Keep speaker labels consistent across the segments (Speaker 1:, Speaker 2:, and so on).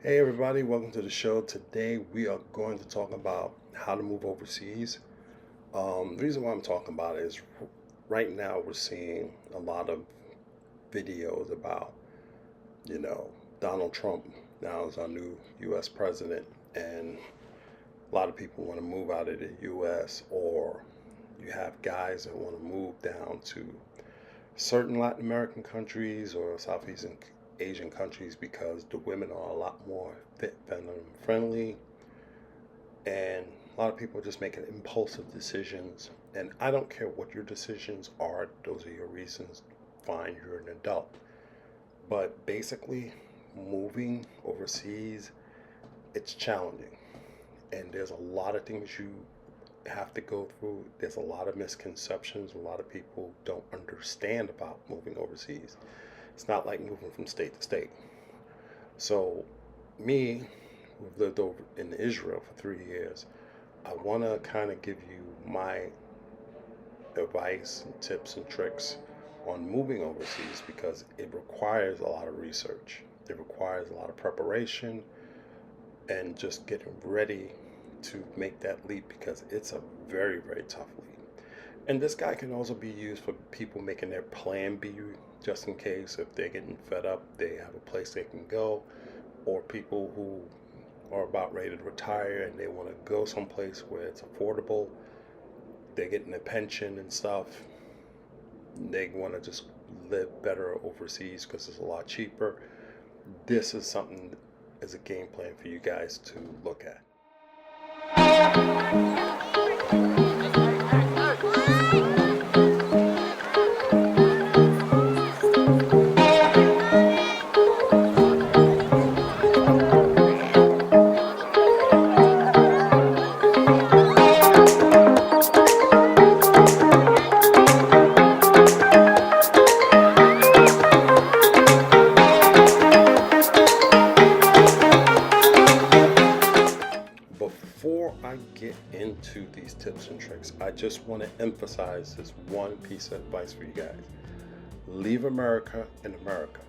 Speaker 1: Hey everybody, welcome to the show. Today we are going to talk about how to move overseas. The reason why I'm talking about it is right now we're seeing a lot of videos about, you know, Donald Trump now is our new US president, and a lot of people want to move out of the US, or you have guys that want to move down to certain Latin American countries or Southeast Asian countries because the women are a lot more fit, feminine, friendly, and a lot of people are just making impulsive decisions. And I don't care what your decisions are; those are your reasons. Fine, you're an adult. But basically, moving overseas, it's challenging, and there's a lot of things you have to go through. There's a lot of misconceptions. A lot of people don't understand about moving overseas. It's not like moving from state to state. So, me, who've lived over in Israel for 3 years, I want to kind of give you my advice and tips and tricks on moving overseas because it requires a lot of research. It requires a lot of preparation and just getting ready to make that leap because it's a very, very tough leap. And this guy can also be used for people making their plan B just in case if they're getting fed up, they have a place they can go, or people who are about ready to retire and they want to go someplace where it's affordable, they're getting a pension and stuff, they want to just live better overseas because it's a lot cheaper. This is something as a game plan for you guys to look at. Before I get into these tips and tricks, I just want to emphasize this one piece of advice for you guys. Leave America in America.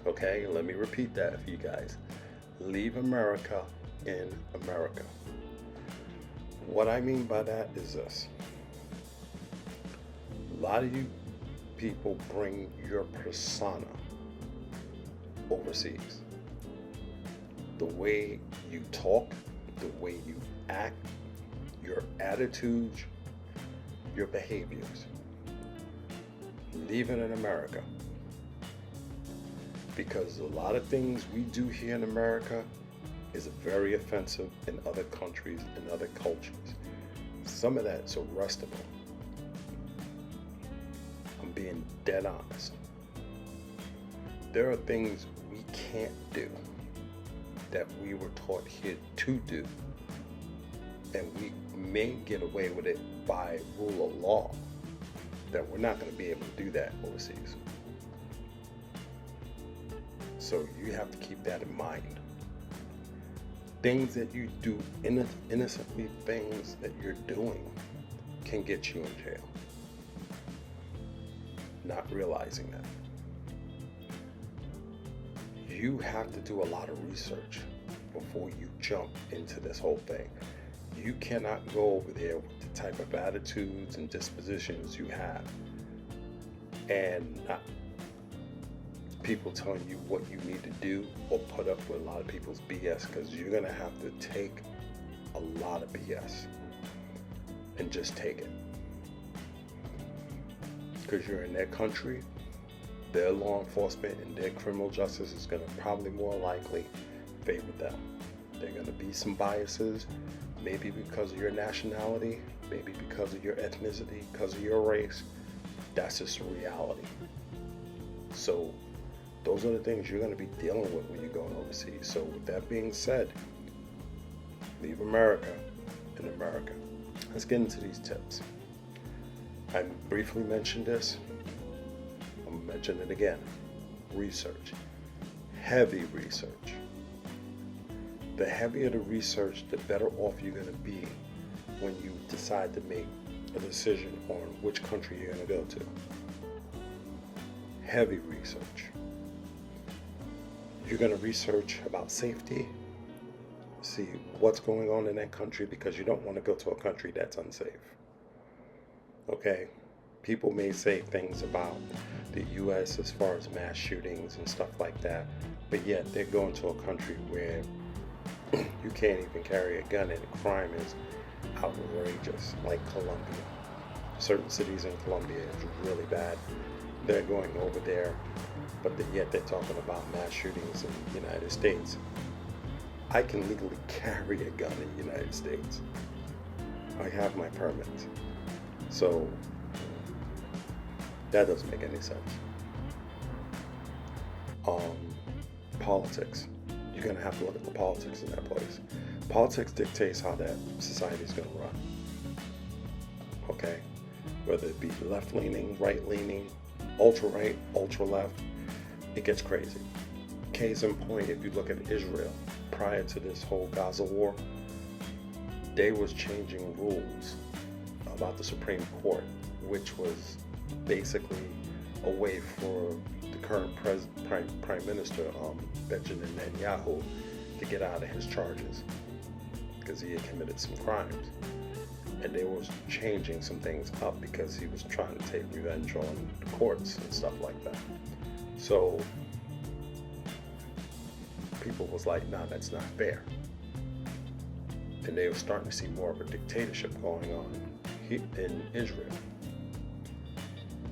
Speaker 1: Okay, let me repeat that for you guys. Leave America in America. What I mean by that is this. A lot of you people bring your persona overseas. The way you talk, the way you act, your attitudes, your behaviors. Leave it in America. Because a lot of things we do here in America is very offensive in other countries and other cultures. Some of that's arrestable. I'm being dead honest. There are things we can't do that we were taught here to do, and we may get away with it by rule of law, that we're not going to be able to do that overseas. So you have to keep that in mind. Things that you do innocently, things that you're doing can get you in jail. Not realizing that. You have to do a lot of research before you jump into this whole thing. You cannot go over there with the type of attitudes and dispositions you have and not people telling you what you need to do or put up with a lot of people's BS, because you're going to have to take a lot of BS and just take it. Because you're in their country, their law enforcement and their criminal justice is going to probably more likely favor them. There are going to be some biases, maybe because of your nationality, maybe because of your ethnicity, because of your race. That's just a reality. So those are the things you're going to be dealing with when you're going overseas. So with that being said, leave America in America. Let's get into these tips. I briefly mentioned this. I'm going to mention it again. Research. Heavy research. The heavier the research, the better off you're going to be when you decide to make a decision on which country you're going to go to. Heavy research. You're going to research about safety, see what's going on in that country, because you don't want to go to a country that's unsafe. Okay? People may say things about the US as far as mass shootings and stuff like that, but yet they're going to a country where you can't even carry a gun and crime is outrageous, like Colombia. Certain cities in Colombia is really bad. They're going over there, but yet they're talking about mass shootings in the United States. I can legally carry a gun in the United States. I have my permit. So that doesn't make any sense. Politics. You're going to have to look at the politics in that place. Politics dictates how that society is going to run. Okay? Whether it be left-leaning, right-leaning, ultra-right, ultra-left, it gets crazy. Case in point, if you look at Israel, prior to this whole Gaza war, they was changing rules about the Supreme Court, which was basically a way for the current Prime Minister, Benjamin Netanyahu, to get out of his charges because he had committed some crimes. And they was changing some things up because he was trying to take revenge on the courts and stuff like that. So people was like, nah, that's not fair. And they were starting to see more of a dictatorship going on in Israel.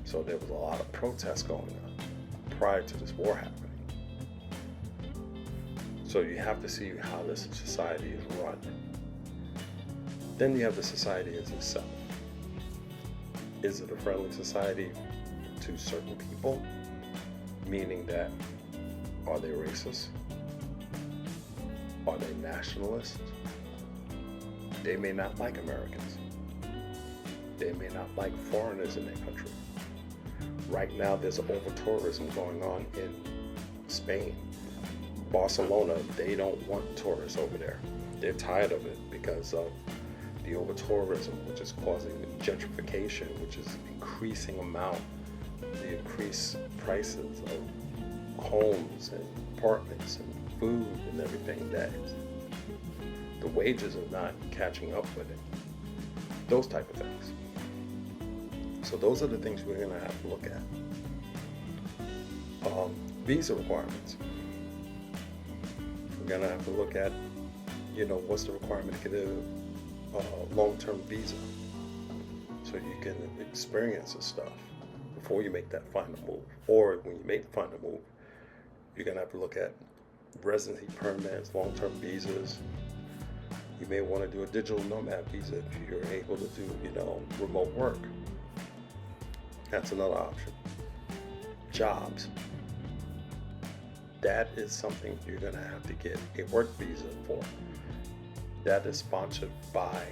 Speaker 1: So there was a lot of protests going on prior to this war happening. So you have to see how this society is run. Then you have the society as itself. Is it a friendly society to certain people? Meaning that, are they racist? Are they nationalists? They may not like Americans. They may not like foreigners in their country. Right now, there's over-tourism going on in Spain. Barcelona, they don't want tourists over there. They're tired of it because of the over-tourism, which is causing gentrification, which is increasing the increased prices of homes and apartments and food and everything. That the wages are not catching up with it. Those type of things. So those are the things we're going to have to look at. Visa requirements. We're going to have to look at, what's the requirement to get a long-term visa so you can experience this stuff before you make that final move. Or when you make the final move, you're going to have to look at residency permits, long-term visas. You may want to do a digital nomad visa if you're able to do, remote work. That's another option. Jobs. That is something you're going to have to get a work visa for. That is sponsored by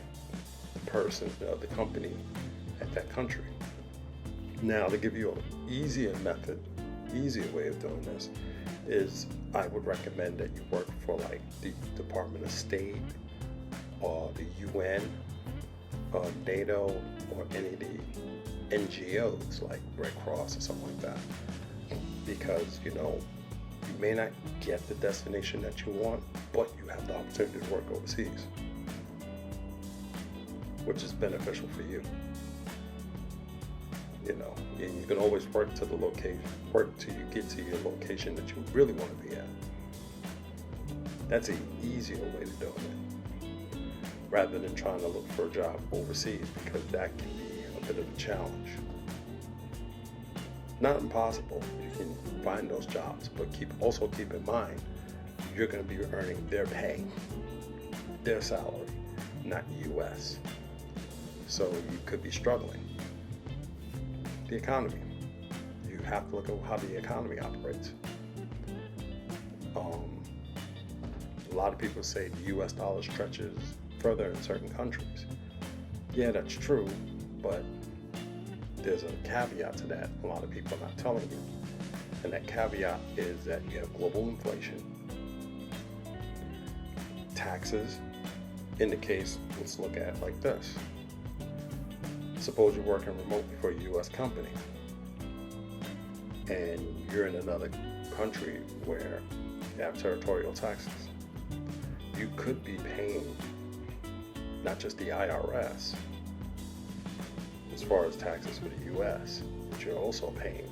Speaker 1: the person, the company at that country. Now, to give you an easier way of doing this is I would recommend that you work for like the Department of State or the UN or NATO or any of the NGOs like Red Cross or something like that, because you may not get the destination that you want, but you have the opportunity to work overseas, which is beneficial for you. And you can always work to the location, work till you get to your location that you really want to be at. That's an easier way to do it, rather than trying to look for a job overseas, because that can be a bit of a challenge. Not impossible. You can find those jobs, but also keep in mind you're going to be earning their pay, their salary, not US. So you could be struggling. The economy. You have to look at how the economy operates. A lot of people say the US dollar stretches further in certain countries. Yeah, that's true, but there's a caveat to that a lot of people are not telling you. And that caveat is that you have global inflation, taxes. In the case, let's look at it like this. Suppose you're working remotely for a U.S. company and you're in another country where You have territorial taxes. You could be paying not just the IRS as far as taxes for the US, but you're also paying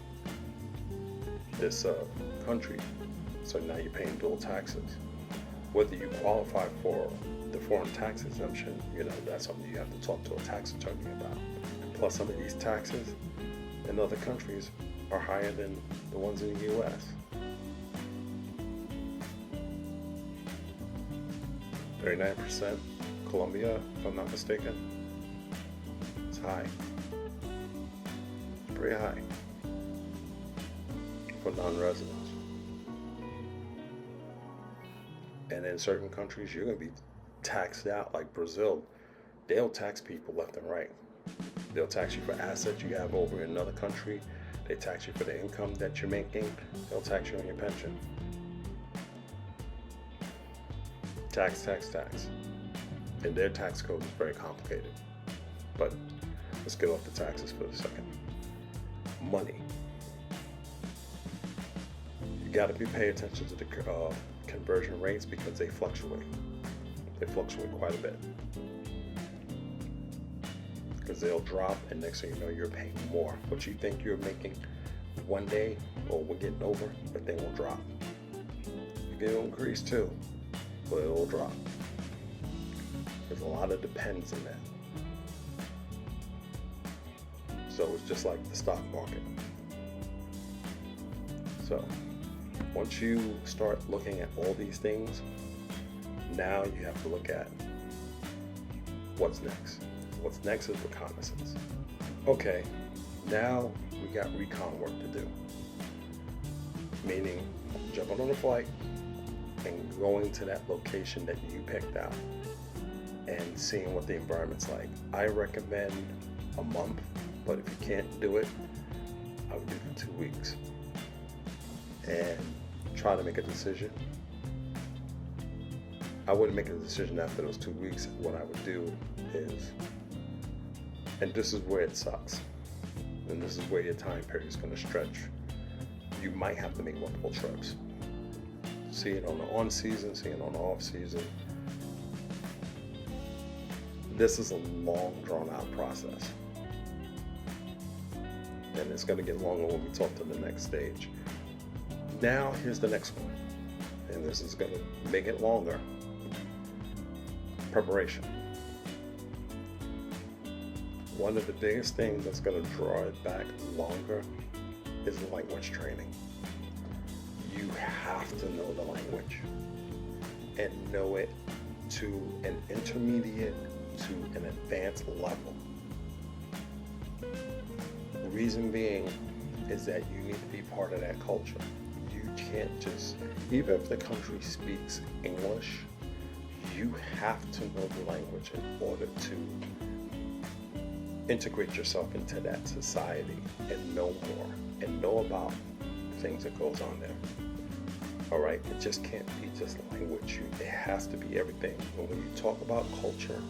Speaker 1: this country. So now you're paying dual taxes. Whether you qualify for the foreign tax exemption, that's something you have to talk to a tax attorney about. And plus, some of these taxes in other countries are higher than the ones in the US. 39%, Colombia, if I'm not mistaken. It's high. Pretty high for non-residents. And in certain countries, you're going to be taxed out. Like Brazil, they'll tax people left and right. They'll tax you for assets you have over in another country. They tax you for the income that you're making. They'll tax you on your pension. Tax. And their tax code is very complicated. But let's get off the taxes for a second. Money. You got to be paying attention to the conversion rates because they fluctuate. They fluctuate quite a bit. Because they'll drop, and next thing you know, you're paying more. What you think you're making one day, or we're getting over, but they will drop. It'll increase too, but it will drop. There's a lot of depends in that. So it's just like the stock market. So once you start looking at all these things, now you have to look at what's next. What's next is reconnaissance. Okay, now we got recon work to do. Meaning jumping on a flight and going to that location that you picked out and seeing what the environment's like. I recommend a month, but if you can't do it, I would do it for 2 weeks. And try to make a decision. I wouldn't make a decision after those 2 weeks. What I would do is, and this is where it sucks, and this is where your time period is going to stretch. You might have to make multiple trips. See it on the on season, see it on the off season. This is a long, drawn out process. And it's going to get longer when we talk to the next stage. Now, here's the next one. And this is going to make it longer. Preparation. One of the biggest things that's going to draw it back longer is language training. You have to know the language and know it to an intermediate to an advanced level. The reason being is that you need to be part of that culture. You can't just, even if the country speaks English, you have to know the language in order to integrate yourself into that society and know more and know about things that goes on there. All right, it just can't be just language. It has to be everything. And when you talk about culture,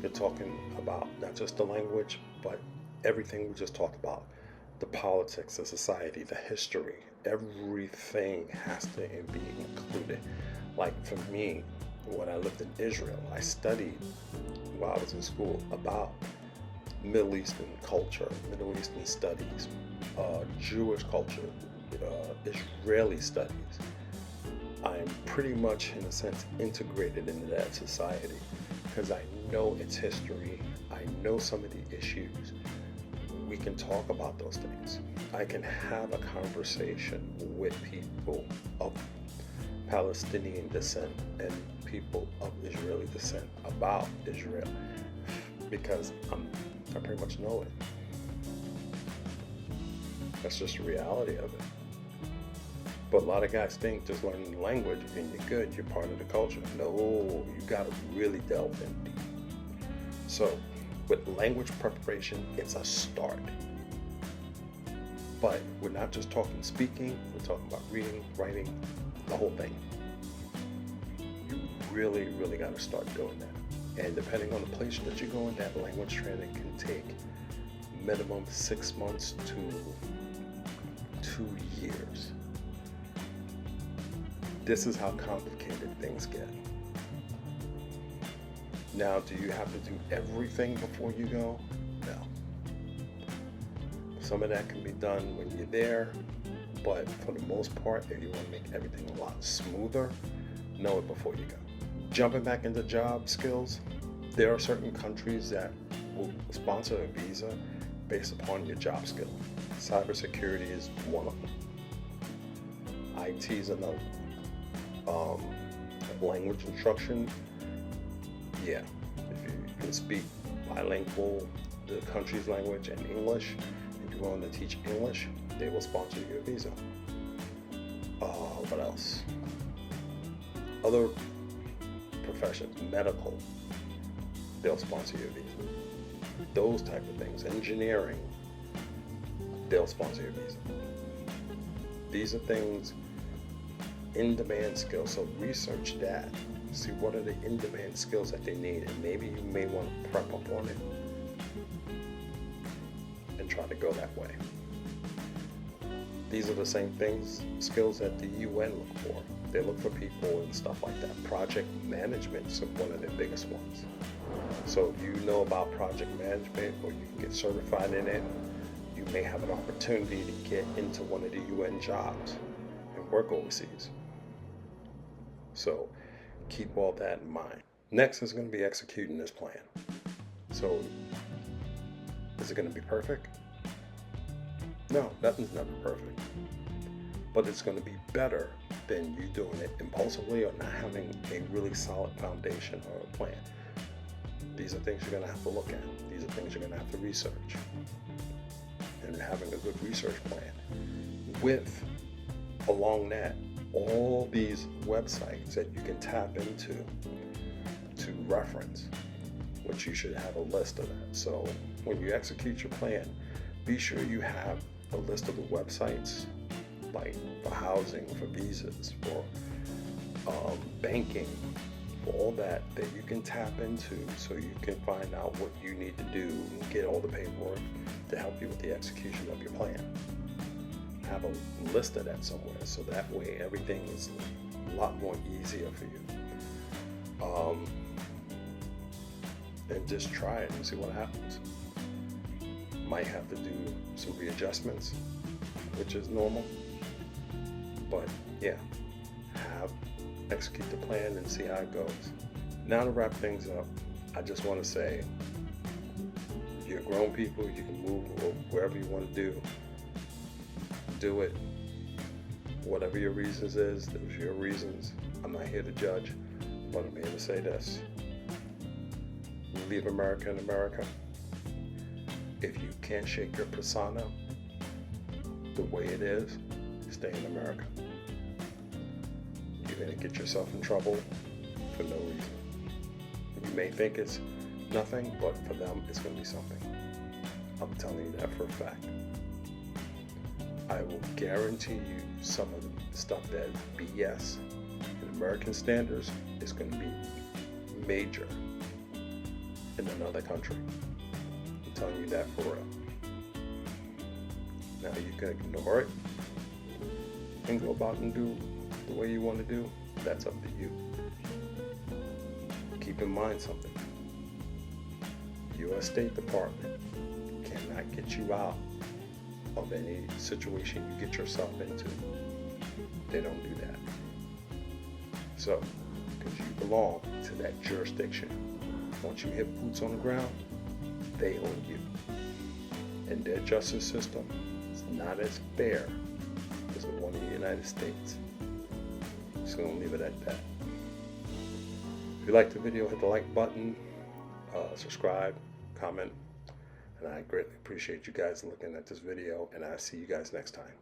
Speaker 1: you're talking about not just the language, but everything we just talked about. The politics, the society, the history, everything has to be included. Like for me, when I lived in Israel, I studied while I was in school about Middle Eastern culture, Middle Eastern studies, Jewish culture, Israeli studies. I'm pretty much, in a sense, integrated into that society because I know its history. I know some of the issues. We can talk about those things. I can have a conversation with people of Palestinian descent and people of Israeli descent about Israel because I pretty much know it. That's just the reality of it. But a lot of guys think just learning the language and you're good, you're part of the culture. No, you gotta really delve in deep. So with language preparation, it's a start. But we're not just talking speaking, we're talking about reading, writing, the whole thing. You really, really gotta start doing that. And depending on the place that you're going, that language training can take minimum 6 months to 2 years. This is how complicated things get. Now, do you have to do everything before you go? No. Some of that can be done when you're there, but for the most part, if you want to make everything a lot smoother, know it before you go. Jumping back into job skills, there are certain countries that will sponsor a visa based upon your job skill. Cybersecurity is one of them. IT is another. Language instruction, yeah. If you can speak bilingual, the country's language and English, if you're willing to teach English, they will sponsor you a visa. What else? Other professions, medical, they'll sponsor you a visa. Those type of things. Engineering, they'll sponsor your visa. These are things, in-demand skills. So research that. See what are the in-demand skills that they need, and maybe you may want to prep up on it and try to go that way. These are the same things, skills that the UN look for. They look for people and stuff like that. Project management is one of their biggest ones. So if you know about project management, or you can get certified in it, you may have an opportunity to get into one of the UN jobs and work overseas. So keep all that in mind. Next is going to be executing this plan. So is it going to be perfect? No, nothing's never perfect. But it's going to be better than you doing it impulsively or not having a really solid foundation or a plan. These are things you're going to have to look at. These are things you're going to have to research. And having a good research plan with, along that, all these websites that you can tap into to reference, which you should have a list of that. So when you execute your plan, be sure you have a list of the websites, like for housing, for visas, for banking, for all that you can tap into, so you can find out what you need to do and get all the paperwork to help you with the execution of your plan. Have a list of that somewhere, so that way everything is a lot more easier for you. And just try it and see what happens. Might have to do some readjustments, which is normal, but yeah, execute the plan and see how it goes. Now to wrap things up, I just want to say, you're grown people, you can move wherever you want to do it. Whatever your reasons is, those are your reasons. I'm not here to judge, but I'm here to say this. Leave America in America. If you can't shake your persona the way it is, stay in America. You're going to get yourself in trouble for no reason. You may think it's nothing, but for them, it's going to be something. I'm telling you that for a fact. I will guarantee you some of the stuff that is BS in American standards is going to be major in another country. I'm telling you that for real. Now you can ignore it and go about and do the way you want to do. That's up to you. Keep in mind something. U.S. State Department cannot get you out of any situation you get yourself into. They don't do that. So, because you belong to that jurisdiction, once you hit boots on the ground, they own you. And their justice system is not as fair as the one in the United States. Just gonna leave it at that. If you liked the video, hit the like button, subscribe, comment, and I greatly appreciate you guys looking at this video, and I'll see you guys next time.